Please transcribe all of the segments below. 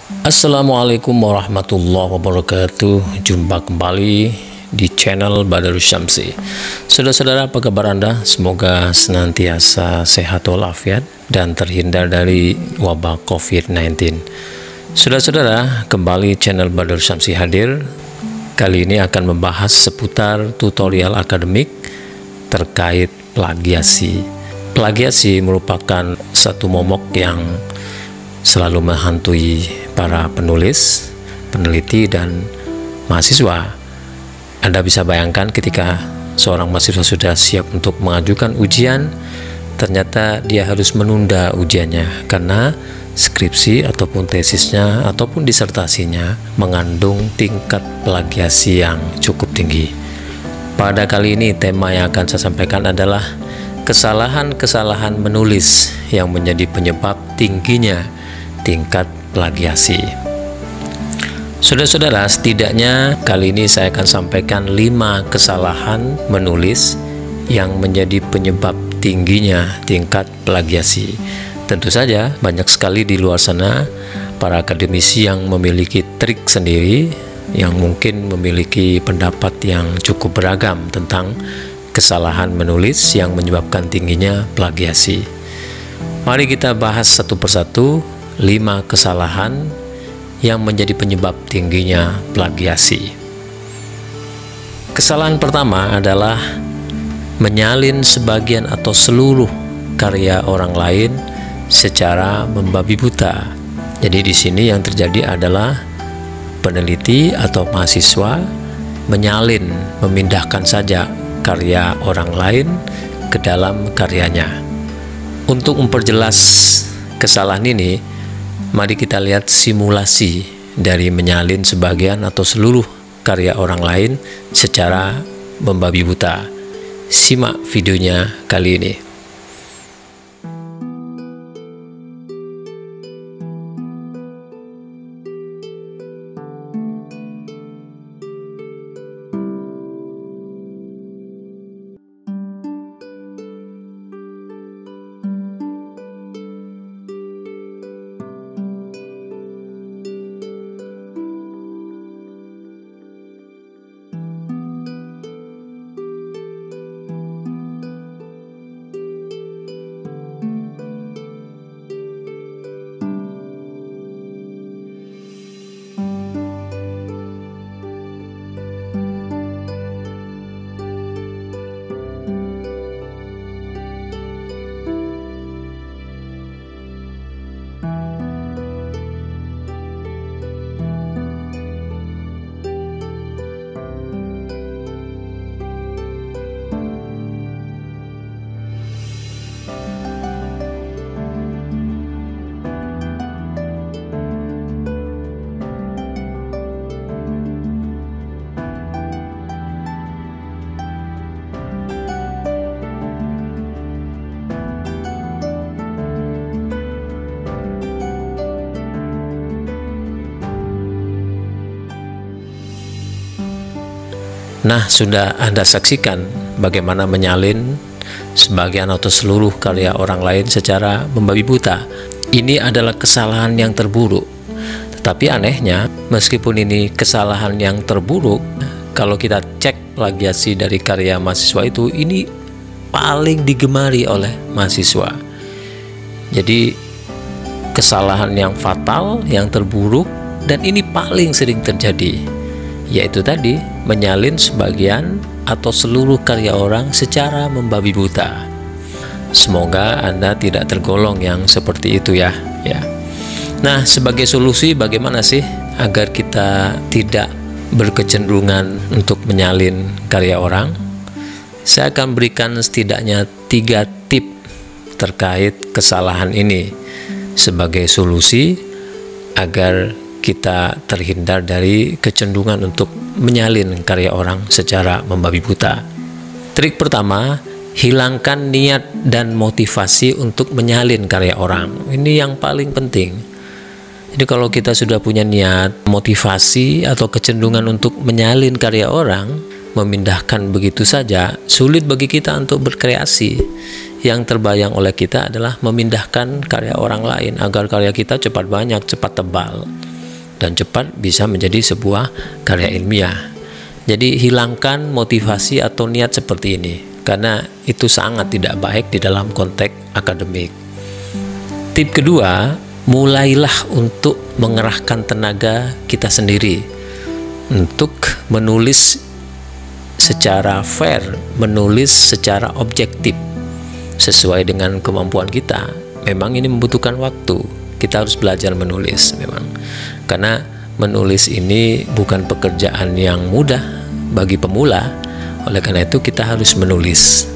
Assalamualaikum warahmatullahi wabarakatuh. Jumpa kembali di channel Badarus Syamsi. Saudara-saudara, apa kabar Anda? Semoga senantiasa sehat walafiat dan terhindar dari wabah COVID-19. Saudara-saudara, kembali channel Badarus Syamsi hadir. Kali ini akan membahas seputar tutorial akademik terkait plagiasi. Plagiasi merupakan satu momok yang selalu menghantui para penulis, peneliti, dan mahasiswa. Anda bisa bayangkan ketika seorang mahasiswa sudah siap untuk mengajukan ujian, ternyata dia harus menunda ujiannya karena skripsi ataupun tesisnya ataupun disertasinya mengandung tingkat plagiasi yang cukup tinggi. Pada kali ini tema yang akan saya sampaikan adalah kesalahan-kesalahan menulis yang menjadi penyebab tingginya tingkat plagiasi. Saudara-saudara, setidaknya kali ini saya akan sampaikan 5 kesalahan menulis yang menjadi penyebab tingginya tingkat plagiasi. Tentu saja banyak sekali di luar sana para akademisi yang memiliki trik sendiri, yang mungkin memiliki pendapat yang cukup beragam tentang kesalahan menulis yang menyebabkan tingginya plagiasi. Mari kita bahas satu persatu 5 kesalahan yang menjadi penyebab tingginya plagiasi. Kesalahan pertama adalah menyalin sebagian atau seluruh karya orang lain secara membabi buta. Jadi di sini yang terjadi adalah peneliti atau mahasiswa menyalin, memindahkan saja karya orang lain ke dalam karyanya. Untuk memperjelas kesalahan ini, mari kita lihat simulasi dari menyalin sebagian atau seluruh karya orang lain secara membabi buta. Simak videonya kali ini. Nah, sudah Anda saksikan bagaimana menyalin sebagian atau seluruh karya orang lain secara membabi buta. Ini adalah kesalahan yang terburuk. Tetapi anehnya, meskipun ini kesalahan yang terburuk, kalau kita cek plagiasi dari karya mahasiswa itu, ini paling digemari oleh mahasiswa. Jadi, kesalahan yang fatal, yang terburuk, dan ini paling sering terjadi, yaitu tadi menyalin sebagian atau seluruh karya orang secara membabi buta. Semoga Anda tidak tergolong yang seperti itu ya. Nah, sebagai solusi bagaimana sih agar kita tidak berkecenderungan untuk menyalin karya orang? Saya akan berikan setidaknya 3 tip terkait kesalahan ini sebagai solusi agar kita terhindar dari kecenderungan untuk menyalin karya orang secara membabi buta. Trik pertama, hilangkan niat dan motivasi untuk menyalin karya orang. Ini yang paling penting. Jadi kalau kita sudah punya niat, motivasi, atau kecenderungan untuk menyalin karya orang, memindahkan begitu saja, sulit bagi kita untuk berkreasi. Yang terbayang oleh kita adalah memindahkan karya orang lain agar karya kita cepat banyak, cepat tebal. dan cepat bisa menjadi sebuah karya ilmiah. Jadi hilangkan motivasi atau niat seperti ini, karena itu sangat tidak baik di dalam konteks akademik. Tip kedua, mulailah untuk mengerahkan tenaga kita sendiri untuk menulis secara fair, menulis secara objektif sesuai dengan kemampuan kita. Memang ini membutuhkan waktu, kita harus belajar menulis memang, karena menulis ini bukan pekerjaan yang mudah bagi pemula. Oleh karena itu kita harus menulis.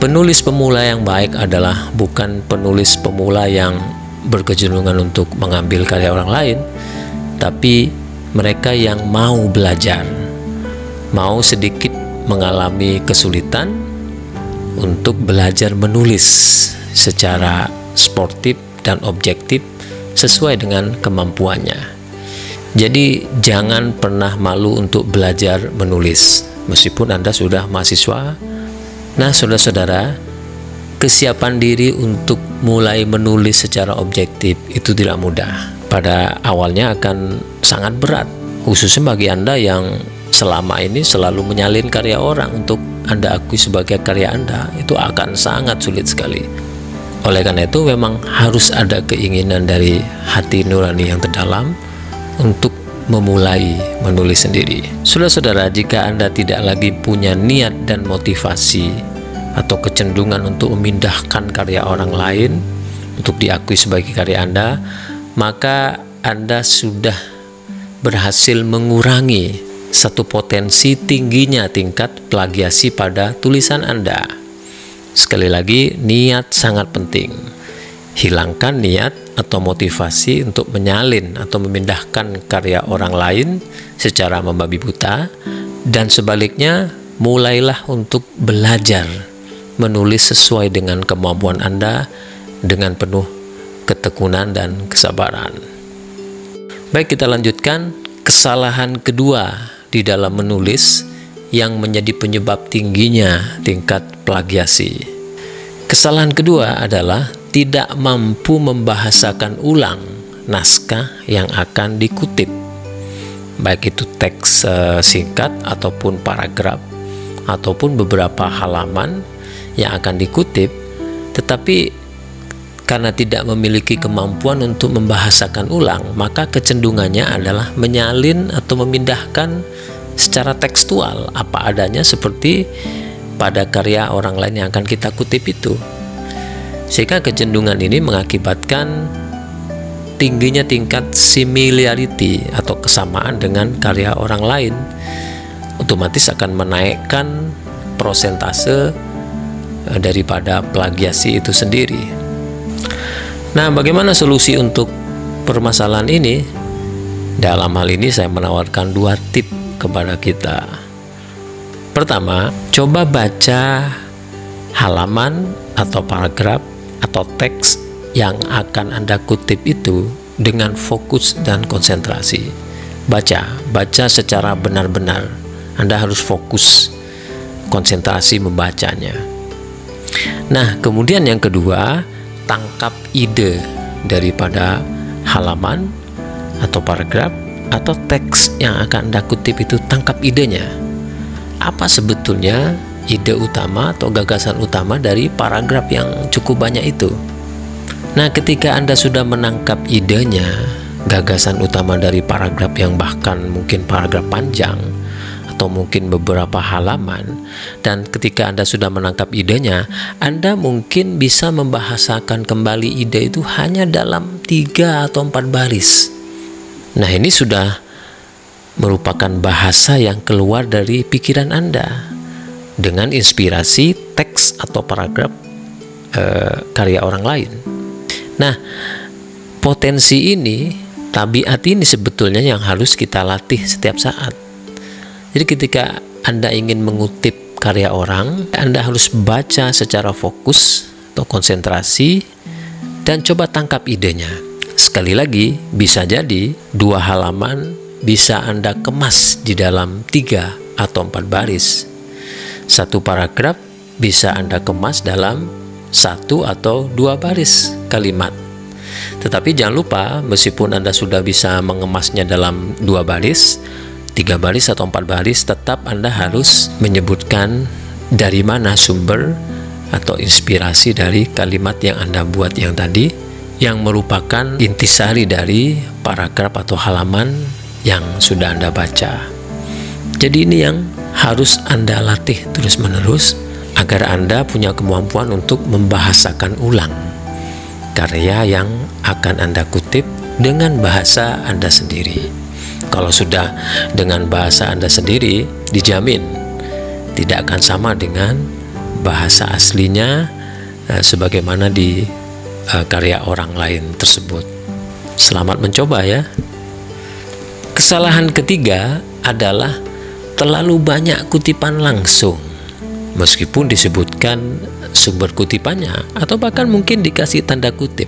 Penulis pemula yang baik adalah bukan penulis pemula yang berkecenderungan untuk mengambil karya orang lain, tapi mereka yang mau belajar, mau sedikit mengalami kesulitan untuk belajar menulis secara sportif dan objektif sesuai dengan kemampuannya. Jadi jangan pernah malu untuk belajar menulis meskipun Anda sudah mahasiswa. Nah, saudara-saudara, kesiapan diri untuk mulai menulis secara objektif itu tidak mudah. Pada awalnya akan sangat berat, khususnya bagi Anda yang selama ini selalu menyalin karya orang untuk Anda akui sebagai karya Anda. Itu akan sangat sulit sekali. Oleh karena itu memang harus ada keinginan dari hati nurani yang terdalam untuk memulai menulis sendiri. Saudara-saudara, jika Anda tidak lagi punya niat dan motivasi atau kecenderungan untuk memindahkan karya orang lain untuk diakui sebagai karya Anda, maka Anda sudah berhasil mengurangi satu potensi tingginya tingkat plagiasi pada tulisan Anda. Sekali lagi, niat sangat penting. Hilangkan niat atau motivasi untuk menyalin atau memindahkan karya orang lain secara membabi buta, dan sebaliknya mulailah untuk belajar menulis sesuai dengan kemampuan Anda dengan penuh ketekunan dan kesabaran. Baik, kita lanjutkan. Kesalahan kedua di dalam menulis yang menjadi penyebab tingginya tingkat plagiasi. Kesalahan kedua adalah tidak mampu membahasakan ulang naskah yang akan dikutip, baik itu teks singkat ataupun paragraf ataupun beberapa halaman yang akan dikutip, tetapi karena tidak memiliki kemampuan untuk membahasakan ulang, maka kecenderungannya adalah menyalin atau memindahkan secara tekstual apa adanya seperti pada karya orang lain yang akan kita kutip itu. Sehingga kecenderungan ini mengakibatkan tingginya tingkat similarity atau kesamaan dengan karya orang lain, otomatis akan menaikkan prosentase daripada plagiasi itu sendiri. Nah, bagaimana solusi untuk permasalahan ini? Dalam hal ini saya menawarkan 2 tip kepada kita. Pertama, coba baca halaman atau paragraf atau teks yang akan Anda kutip itu dengan fokus dan konsentrasi. Baca secara benar-benar. Anda harus fokus, konsentrasi membacanya. Nah, kemudian yang kedua, tangkap ide daripada halaman atau paragraf atau teks yang akan Anda kutip itu. Tangkap idenya. Apa sebetulnya ide utama atau gagasan utama dari paragraf yang cukup banyak itu? Nah, ketika Anda sudah menangkap idenya, gagasan utama dari paragraf yang bahkan mungkin paragraf panjang atau mungkin beberapa halaman, dan ketika Anda sudah menangkap idenya, Anda mungkin bisa membahasakan kembali ide itu hanya dalam 3 atau 4 baris. Nah, ini sudah merupakan bahasa yang keluar dari pikiran Anda dengan inspirasi teks atau paragraf karya orang lain. Nah, potensi ini, tabiat ini sebetulnya yang harus kita latih setiap saat. Jadi ketika Anda ingin mengutip karya orang, Anda harus baca secara fokus atau konsentrasi dan coba tangkap idenya. Sekali lagi, bisa jadi 2 halaman bisa Anda kemas di dalam 3 atau 4 baris. 1 paragraf bisa Anda kemas dalam 1 atau 2 baris kalimat. Tetapi jangan lupa, meskipun Anda sudah bisa mengemasnya dalam 2 baris, 3 baris atau 4 baris, tetap Anda harus menyebutkan dari mana sumber atau inspirasi dari kalimat yang Anda buat yang tadi, yang merupakan intisari dari paragraf atau halaman yang sudah Anda baca. Jadi ini yang harus Anda latih terus-menerus agar Anda punya kemampuan untuk membahasakan ulang karya yang akan Anda kutip dengan bahasa Anda sendiri. Kalau sudah dengan bahasa Anda sendiri, dijamin tidak akan sama dengan bahasa aslinya sebagaimana di karya orang lain tersebut. Selamat mencoba ya. Kesalahan ketiga adalah terlalu banyak kutipan langsung, meskipun disebutkan sumber kutipannya atau bahkan mungkin dikasih tanda kutip.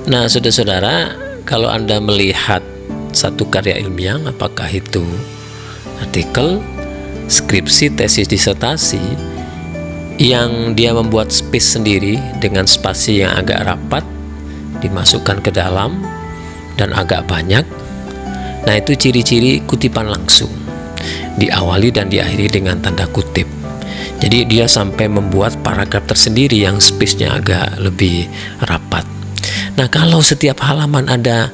Nah, saudara-saudara, kalau Anda melihat satu karya ilmiah, apakah itu artikel, skripsi, tesis, disertasi, yang dia membuat space sendiri dengan spasi yang agak rapat, dimasukkan ke dalam dan agak banyak, nah itu ciri-ciri kutipan langsung, diawali dan diakhiri dengan tanda kutip. Jadi dia sampai membuat paragraf tersendiri yang space-nya agak lebih rapat. Nah, kalau setiap halaman ada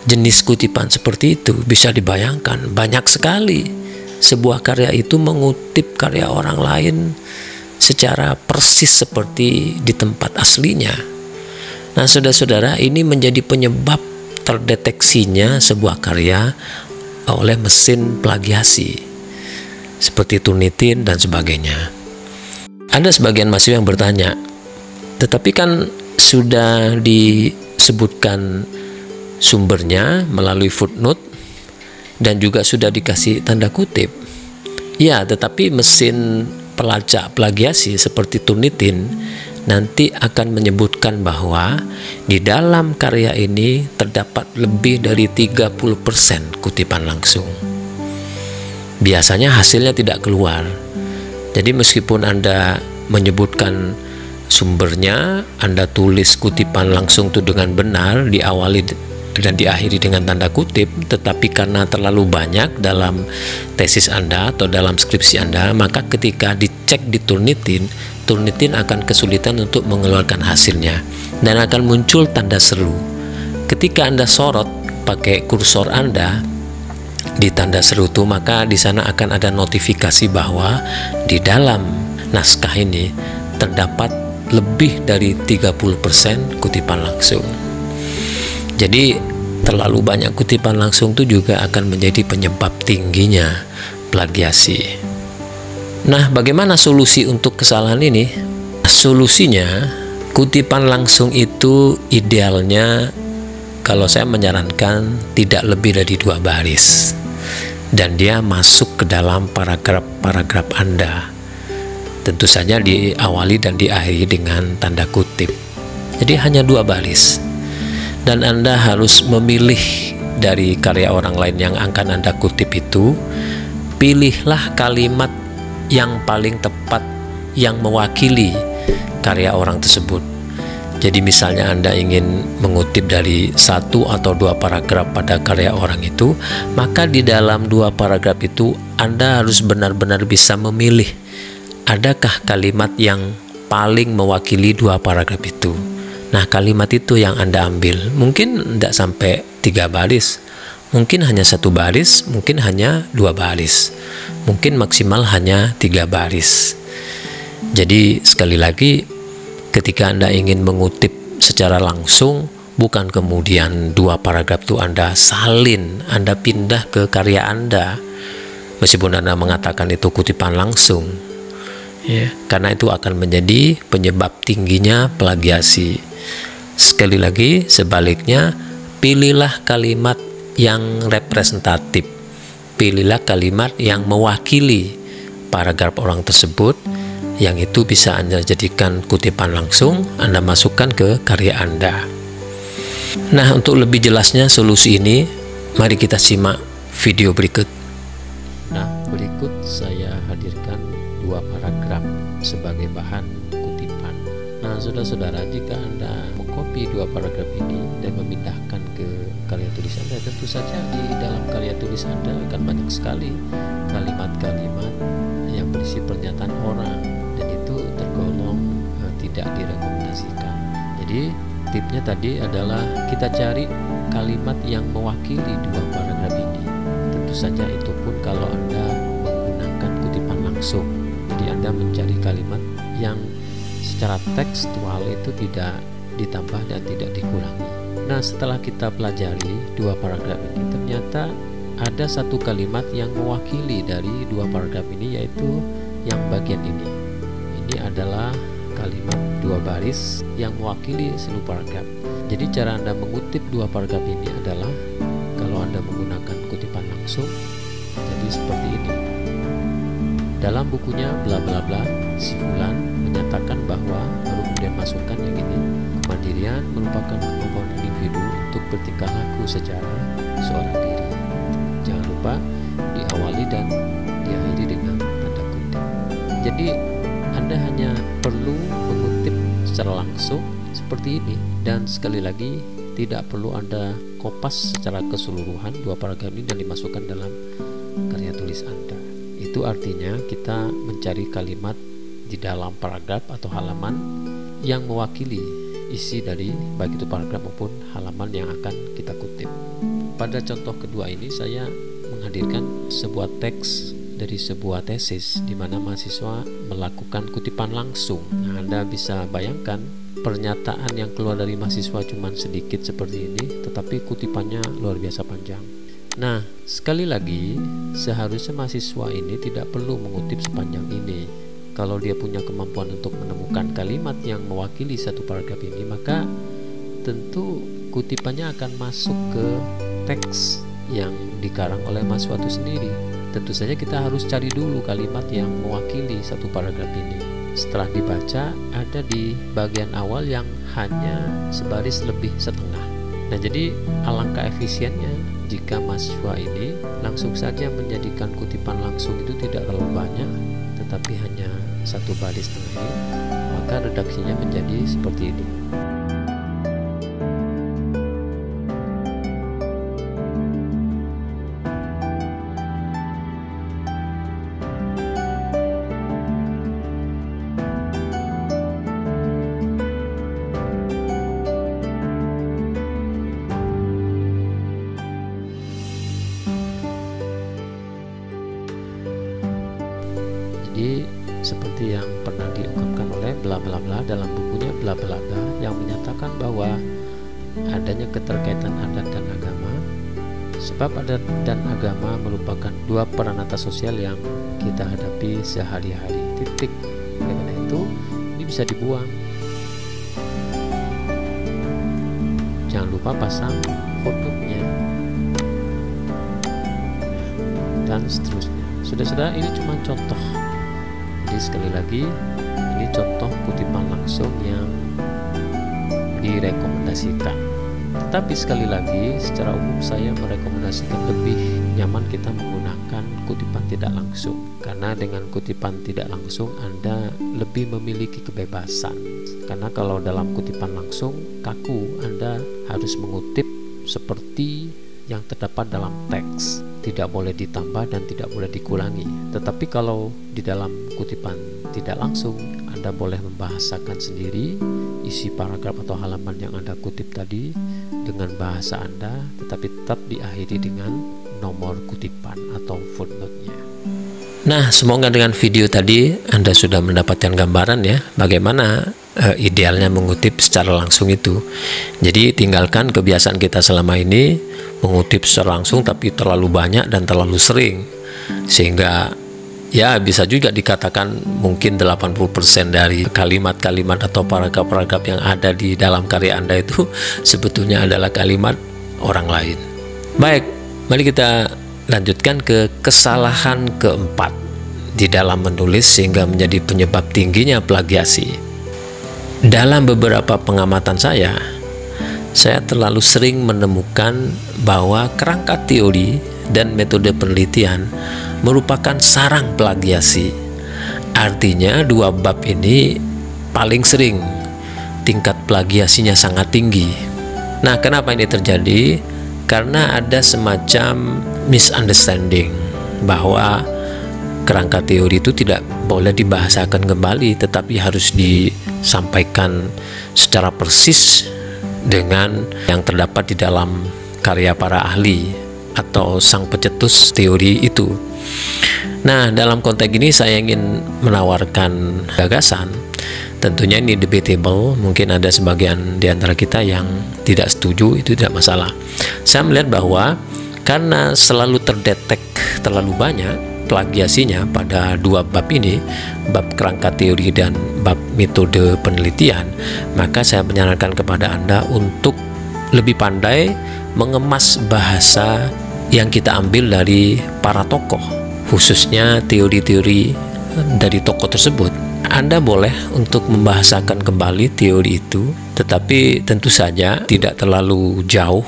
jenis kutipan seperti itu, bisa dibayangkan banyak sekali sebuah karya itu mengutip karya orang lain secara persis seperti di tempat aslinya. Nah, saudara-saudara, ini menjadi penyebab terdeteksinya sebuah karya oleh mesin plagiasi seperti Turnitin dan sebagainya. Ada sebagian mahasiswa yang bertanya, tetapi kan sudah disebutkan sumbernya melalui footnote dan juga sudah dikasih tanda kutip. Ya, tetapi mesin pelacak plagiasi seperti Turnitin nanti akan menyebutkan bahwa di dalam karya ini terdapat lebih dari 30% kutipan langsung. Biasanya hasilnya tidak keluar. Jadi meskipun Anda menyebutkan sumbernya, Anda tulis kutipan langsung itu dengan benar, diawali dan diakhiri dengan tanda kutip, tetapi karena terlalu banyak dalam tesis Anda atau dalam skripsi Anda, maka ketika dicek di Turnitin akan kesulitan untuk mengeluarkan hasilnya dan akan muncul tanda seru. Ketika Anda sorot pakai kursor Anda di tanda seru itu, maka di sana akan ada notifikasi bahwa di dalam naskah ini terdapat lebih dari 30% kutipan langsung. Jadi terlalu banyak kutipan langsung itu juga akan menjadi penyebab tingginya plagiasi. Nah, bagaimana solusi untuk kesalahan ini? Solusinya, kutipan langsung itu idealnya, kalau saya menyarankan, tidak lebih dari 2 baris dan dia masuk ke dalam paragraf-paragraf Anda. Tentu saja diawali dan diakhiri dengan tanda kutip. Jadi hanya 2 baris. Dan Anda harus memilih dari karya orang lain yang akan Anda kutip itu. Pilihlah kalimat yang paling tepat, yang mewakili karya orang tersebut. Jadi misalnya Anda ingin mengutip dari 1 atau 2 paragraf pada karya orang itu, maka di dalam 2 paragraf itu Anda harus benar-benar bisa memilih, adakah kalimat yang paling mewakili 2 paragraf itu. Nah, kalimat itu yang Anda ambil. Mungkin tidak sampai 3 baris, mungkin hanya 1 baris, mungkin hanya 2 baris, mungkin maksimal hanya 3 baris. Jadi sekali lagi, ketika Anda ingin mengutip secara langsung, bukan kemudian 2 paragraf itu Anda salin, Anda pindah ke karya Anda, meskipun Anda mengatakan itu kutipan langsung, ya, karena itu akan menjadi penyebab tingginya plagiasi. Sekali lagi, sebaliknya, pilihlah kalimat yang representatif, pilihlah kalimat yang mewakili paragraf orang tersebut, yang itu bisa Anda jadikan kutipan langsung, Anda masukkan ke karya Anda. Nah, untuk lebih jelasnya solusi ini, mari kita simak video berikut. Nah, berikut saya hadirkan 2 paragraf sebagai bahan kutipan. Nah, saudara-saudara, jika Anda mengcopy mengcopy dua paragraf ini dan memindahkan ke karya tulis Anda, tentu saja di dalam karya tulis Anda akan banyak sekali kalimat-kalimat yang berisi pernyataan orang, dan itu tergolong tidak direkomendasikan. Jadi tipnya tadi adalah kita cari kalimat yang mewakili dua paragraf ini. Tentu saja itu pun kalau Anda menggunakan kutipan langsung. Jadi Anda mencari kalimat yang secara tekstual itu tidak ditambah dan tidak dikurangi. Nah, setelah kita pelajari dua paragraf ini, ternyata ada satu kalimat yang mewakili dari dua paragraf ini, yaitu yang bagian ini. Ini adalah kalimat dua baris yang mewakili seluruh paragraf. Jadi cara Anda mengutip dua paragraf ini adalah kalau Anda menggunakan kutipan langsung, jadi seperti ini. Dalam bukunya bla bla bla, si Fulan menyatakan bahwa, lalu kemudian masukkan yang ini, kemandirian merupakan kemampuan individu untuk bertingkah laku secara seorang diri. Jangan lupa diawali dan diakhiri dengan tanda kutip. Jadi Anda hanya perlu mengutip secara langsung seperti ini, dan sekali lagi tidak perlu Anda kopas secara keseluruhan dua paragraf ini dan dimasukkan dalam karya tulis Anda. Itu artinya kita mencari kalimat di dalam paragraf atau halaman yang mewakili isi dari baik itu paragraf maupun halaman yang akan kita kutip. Pada contoh kedua ini saya menghadirkan sebuah teks dari sebuah tesis di mana mahasiswa melakukan kutipan langsung. Nah, Anda bisa bayangkan pernyataan yang keluar dari mahasiswa cuma sedikit seperti ini, tetapi kutipannya luar biasa panjang. Nah, sekali lagi, seharusnya mahasiswa ini tidak perlu mengutip sepanjang ini. Kalau dia punya kemampuan untuk menemukan kalimat yang mewakili satu paragraf ini, maka tentu kutipannya akan masuk ke teks yang dikarang oleh mahasiswa itu sendiri. Tentu saja kita harus cari dulu kalimat yang mewakili satu paragraf ini. Setelah dibaca, ada di bagian awal yang hanya sebaris lebih setengah. Nah, jadi alangkah efisiennya jika mahasiswa ini langsung saja menjadikan kutipan langsung itu tidak terlalu banyak, tetapi hanya satu baris setengah ini, maka redaksinya menjadi seperti ini. Jadi seperti yang pernah diungkapkan oleh bla bla bla dalam bukunya bla bla bla yang menyatakan bahwa adanya keterkaitan adat dan agama, sebab adat dan agama merupakan dua peranata sosial yang kita hadapi sehari-hari. Titik. Oleh karena itu ini bisa dibuang. Jangan lupa pasang footnote-nya dan seterusnya. Sudah-sudah, ini cuma contoh. Jadi sekali lagi, ini contoh kutipan langsung yang direkomendasikan. Tetapi sekali lagi, secara umum saya merekomendasikan lebih nyaman kita menggunakan kutipan tidak langsung. Karena dengan kutipan tidak langsung Anda lebih memiliki kebebasan. Karena kalau dalam kutipan langsung kaku, Anda harus mengutip seperti yang terdapat dalam teks. Tidak boleh ditambah dan tidak boleh dikurangi. Tetapi kalau di dalam kutipan tidak langsung, Anda boleh membahasakan sendiri isi paragraf atau halaman yang Anda kutip tadi dengan bahasa Anda, tetapi tetap diakhiri dengan nomor kutipan atau footnote-nya. Nah, semoga dengan video tadi Anda sudah mendapatkan gambaran ya bagaimana idealnya mengutip secara langsung itu. Jadi tinggalkan kebiasaan kita selama ini mengutip secara langsung tapi terlalu banyak dan terlalu sering, sehingga ya bisa juga dikatakan mungkin 80% dari kalimat-kalimat atau paragraf-paragraf yang ada di dalam karya Anda itu sebetulnya adalah kalimat orang lain. Baik, mari kita lanjutkan ke kesalahan keempat di dalam menulis sehingga menjadi penyebab tingginya plagiasi. Dalam beberapa pengamatan saya terlalu sering menemukan bahwa kerangka teori dan metode penelitian merupakan sarang plagiasi. Artinya dua bab ini paling sering tingkat plagiasinya sangat tinggi. Nah, kenapa ini terjadi? Karena ada semacam misunderstanding bahwa kerangka teori itu tidak boleh dibahasakan kembali, tetapi harus disampaikan secara persis dengan yang terdapat di dalam karya para ahli atau sang pencetus teori itu. Nah, dalam konteks ini saya ingin menawarkan gagasan. Tentunya ini debatable, mungkin ada sebagian di antara kita yang tidak setuju, itu tidak masalah. Saya melihat bahwa karena selalu terdetek terlalu banyak plagiasinya pada dua bab ini, bab kerangka teori dan bab metode penelitian, maka saya menyarankan kepada Anda untuk lebih pandai mengemas bahasa yang kita ambil dari para tokoh, khususnya teori-teori dari tokoh tersebut. Anda boleh untuk membahasakan kembali teori itu, tetapi tentu saja tidak terlalu jauh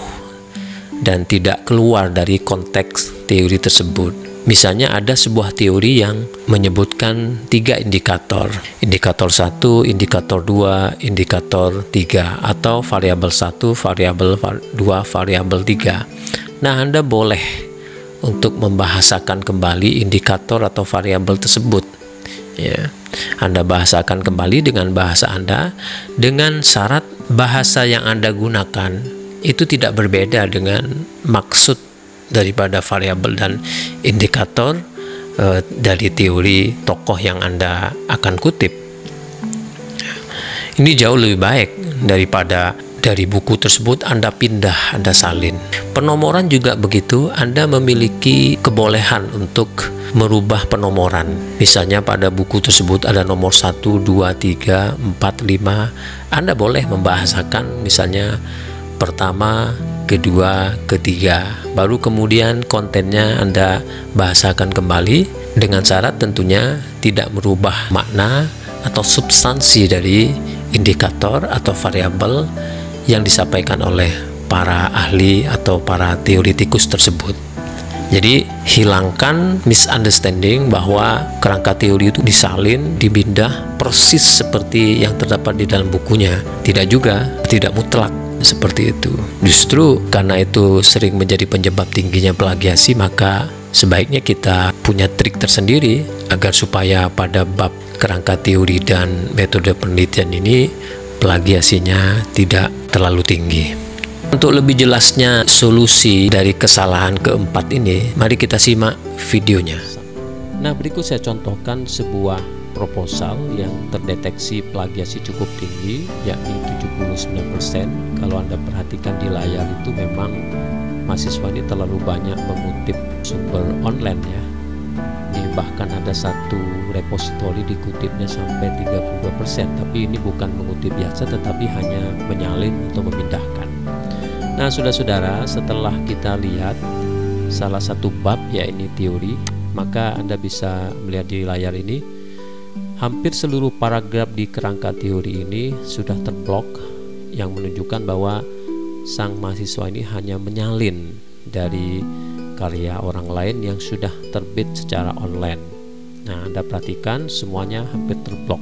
dan tidak keluar dari konteks teori tersebut. Misalnya ada sebuah teori yang menyebutkan 3 indikator. Indikator 1, indikator 2, indikator 3, atau variabel 1, variabel 2, variabel 3. Nah, Anda boleh untuk membahasakan kembali indikator atau variabel tersebut. Ya, Anda bahasakan kembali dengan bahasa Anda, dengan syarat bahasa yang Anda gunakan itu tidak berbeda dengan maksud daripada variabel dan indikator dari teori tokoh yang Anda akan kutip. Ini jauh lebih baik daripada dari buku tersebut Anda pindah, Anda salin. Penomoran juga begitu, Anda memiliki kebolehan untuk merubah penomoran. Misalnya pada buku tersebut ada nomor 1, 2, 3, 4, 5. Anda boleh membahasakan misalnya pertama, kedua, ketiga, baru kemudian kontennya Anda bahasakan kembali dengan syarat tentunya tidak merubah makna atau substansi dari indikator atau variabel yang disampaikan oleh para ahli atau para teoritikus tersebut. Jadi hilangkan misunderstanding bahwa kerangka teori itu disalin, dipindah persis seperti yang terdapat di dalam bukunya. Tidak juga, tidak mutlak seperti itu. Justru karena itu sering menjadi penyebab tingginya plagiasi, maka sebaiknya kita punya trik tersendiri agar supaya pada bab kerangka teori dan metode penelitian ini plagiasinya tidak terlalu tinggi. Untuk lebih jelasnya solusi dari kesalahan keempat ini, mari kita simak videonya. Nah, berikut saya contohkan sebuah proposal yang terdeteksi plagiasi cukup tinggi, yakni 79%. Kalau Anda perhatikan di layar itu memang mahasiswa ini terlalu banyak mengutip sumber online ya. Bahkan ada satu repositori dikutipnya sampai 32%, tapi ini bukan mengutip biasa tetapi hanya menyalin atau memindahkan. Nah, saudara-saudara, setelah kita lihat salah satu bab yakni teori, maka Anda bisa melihat di layar ini hampir seluruh paragraf di kerangka teori ini sudah terblok, yang menunjukkan bahwa sang mahasiswa ini hanya menyalin dari karya orang lain yang sudah terbit secara online. Nah, Anda perhatikan semuanya hampir terblok.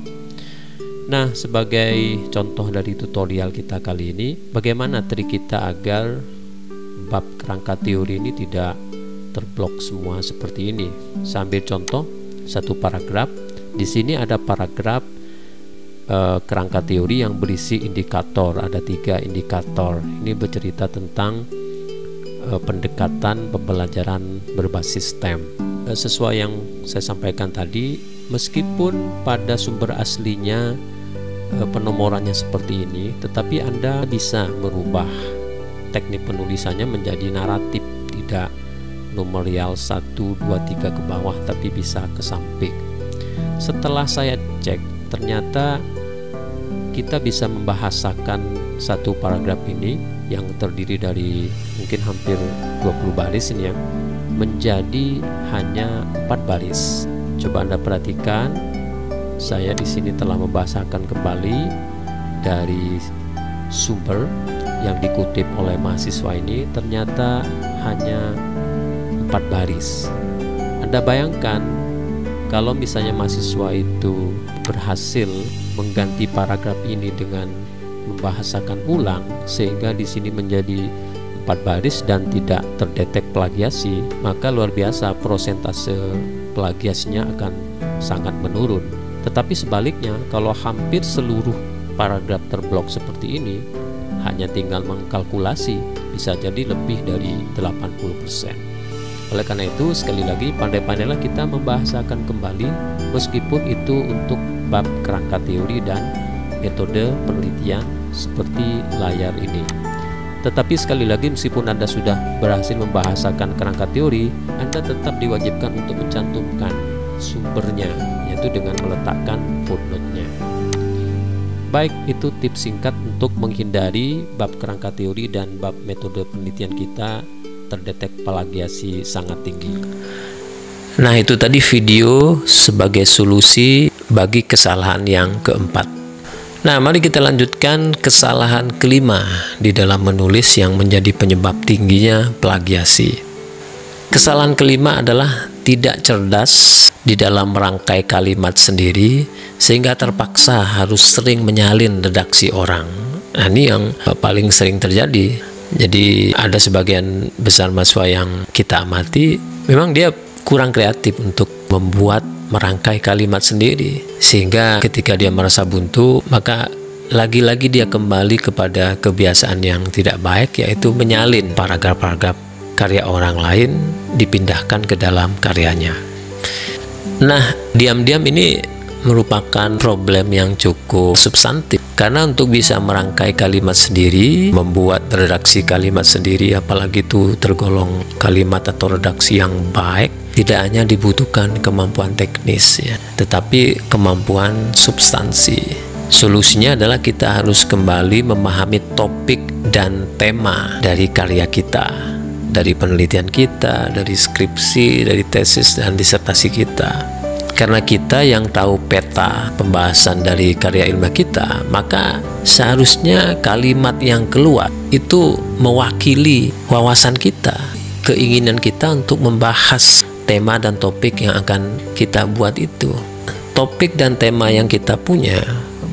Nah, sebagai contoh dari tutorial kita kali ini, bagaimana trik kita agar bab kerangka teori ini tidak terblok semua seperti ini. Sambil contoh satu paragraf. Di sini ada paragraf kerangka teori yang berisi indikator, ada 3 indikator. Ini bercerita tentang pendekatan pembelajaran berbasis STEM. Sesuai yang saya sampaikan tadi, meskipun pada sumber aslinya penomorannya seperti ini, tetapi Anda bisa merubah teknik penulisannya menjadi naratif, tidak nomorial 1, 2, 3 ke bawah, tapi bisa ke samping. Setelah saya cek, ternyata kita bisa membahasakan satu paragraf ini yang terdiri dari mungkin hampir 20 baris ini ya, menjadi hanya 4 baris. Coba Anda perhatikan, saya di sini telah membahasakan kembali dari sumber yang dikutip oleh mahasiswa ini, ternyata hanya 4 baris. Anda bayangkan kalau misalnya mahasiswa itu berhasil mengganti paragraf ini dengan membahasakan ulang sehingga di sini menjadi 4 baris dan tidak terdetek plagiasi, maka luar biasa prosentase plagiasinya akan sangat menurun. Tetapi sebaliknya, kalau hampir seluruh paragraf terblok seperti ini, hanya tinggal mengkalkulasi, bisa jadi lebih dari 80%. Oleh karena itu, sekali lagi pandai-pandailah kita membahasakan kembali, meskipun itu untuk bab kerangka teori dan metode penelitian seperti layar ini. Tetapi sekali lagi, meskipun Anda sudah berhasil membahasakan kerangka teori, Anda tetap diwajibkan untuk mencantumkan sumbernya, yaitu dengan meletakkan footnote-nya. Baik, itu tips singkat untuk menghindari bab kerangka teori dan bab metode penelitian kita terdetek plagiasi sangat tinggi. Nah, itu tadi video sebagai solusi bagi kesalahan yang keempat. Nah, mari kita lanjutkan kesalahan kelima di dalam menulis yang menjadi penyebab tingginya plagiasi. Kesalahan kelima adalah tidak cerdas di dalam merangkai kalimat sendiri sehingga terpaksa harus sering menyalin redaksi orang. Nah, ini yang paling sering terjadi. Jadi ada sebagian besar mahasiswa yang kita amati, memang dia kurang kreatif untuk membuat merangkai kalimat sendiri, sehingga ketika dia merasa buntu, maka lagi-lagi dia kembali kepada kebiasaan yang tidak baik, yaitu menyalin paragraf-paragraf karya orang lain dipindahkan ke dalam karyanya. Nah, diam-diam ini merupakan problem yang cukup substantif, karena untuk bisa merangkai kalimat sendiri, membuat redaksi kalimat sendiri, apalagi itu tergolong kalimat atau redaksi yang baik, tidak hanya dibutuhkan kemampuan teknis ya, tetapi kemampuan substansi. Solusinya adalah kita harus kembali memahami topik dan tema dari karya kita, dari penelitian kita, dari skripsi, dari tesis dan disertasi kita. Karena kita yang tahu peta pembahasan dari karya ilmiah kita, maka seharusnya kalimat yang keluar itu mewakili wawasan kita, keinginan kita untuk membahas tema dan topik yang akan kita buat itu. Topik dan tema yang kita punya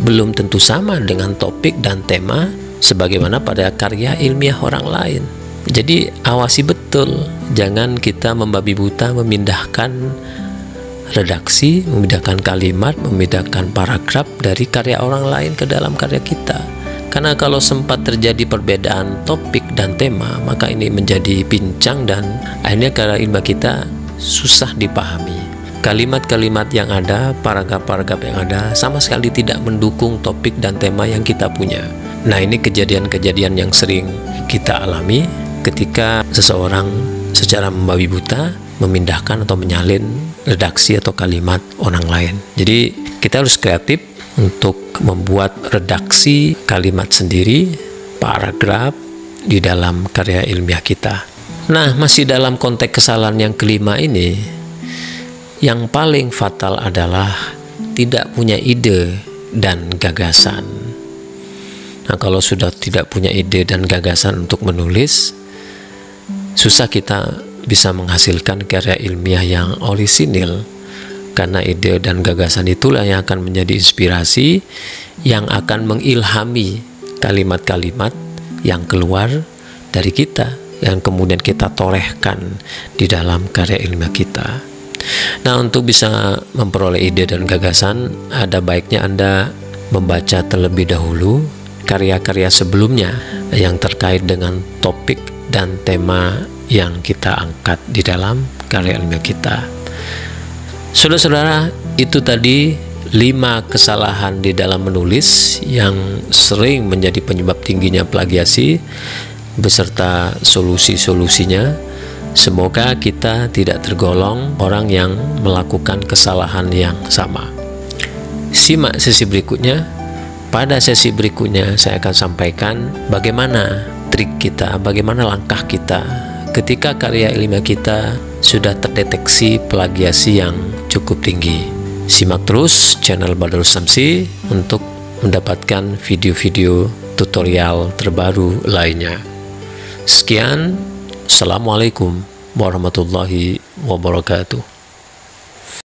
belum tentu sama dengan topik dan tema sebagaimana pada karya ilmiah orang lain. Jadi awasi betul, jangan kita membabi buta memindahkan redaksi, memindahkan kalimat, memindahkan paragraf dari karya orang lain ke dalam karya kita. Karena kalau sempat terjadi perbedaan topik dan tema, maka ini menjadi pincang dan akhirnya karya ilmiah kita susah dipahami. Kalimat-kalimat yang ada, paragraf-paragraf yang ada sama sekali tidak mendukung topik dan tema yang kita punya. Nah, ini kejadian-kejadian yang sering kita alami ketika seseorang secara membabi buta memindahkan atau menyalin redaksi atau kalimat orang lain. Jadi kita harus kreatif untuk membuat redaksi kalimat sendiri, paragraf di dalam karya ilmiah kita. Nah, masih dalam konteks kesalahan yang kelima ini, yang paling fatal adalah tidak punya ide dan gagasan. Nah, kalau sudah tidak punya ide dan gagasan untuk menulis, susah kita bisa menghasilkan karya ilmiah yang orisinil, karena ide dan gagasan itulah yang akan menjadi inspirasi yang akan mengilhami kalimat-kalimat yang keluar dari kita, yang kemudian kita torehkan di dalam karya ilmiah kita. Nah, untuk bisa memperoleh ide dan gagasan, ada baiknya Anda membaca terlebih dahulu karya-karya sebelumnya yang terkait dengan topik dan tema yang kita angkat di dalam karya ilmiah kita. Saudara-saudara, itu tadi 5 kesalahan di dalam menulis yang sering menjadi penyebab tingginya plagiasi beserta solusi-solusinya. Semoga kita tidak tergolong orang yang melakukan kesalahan yang sama. Simak sesi berikutnya. Pada sesi berikutnya saya akan sampaikan bagaimana trik kita, bagaimana langkah kita ketika karya ilmiah kita sudah terdeteksi plagiasi yang cukup tinggi. Simak terus channel Badrus Samsi untuk mendapatkan video-video tutorial terbaru lainnya. Sekian, Assalamualaikum warahmatullahi wabarakatuh.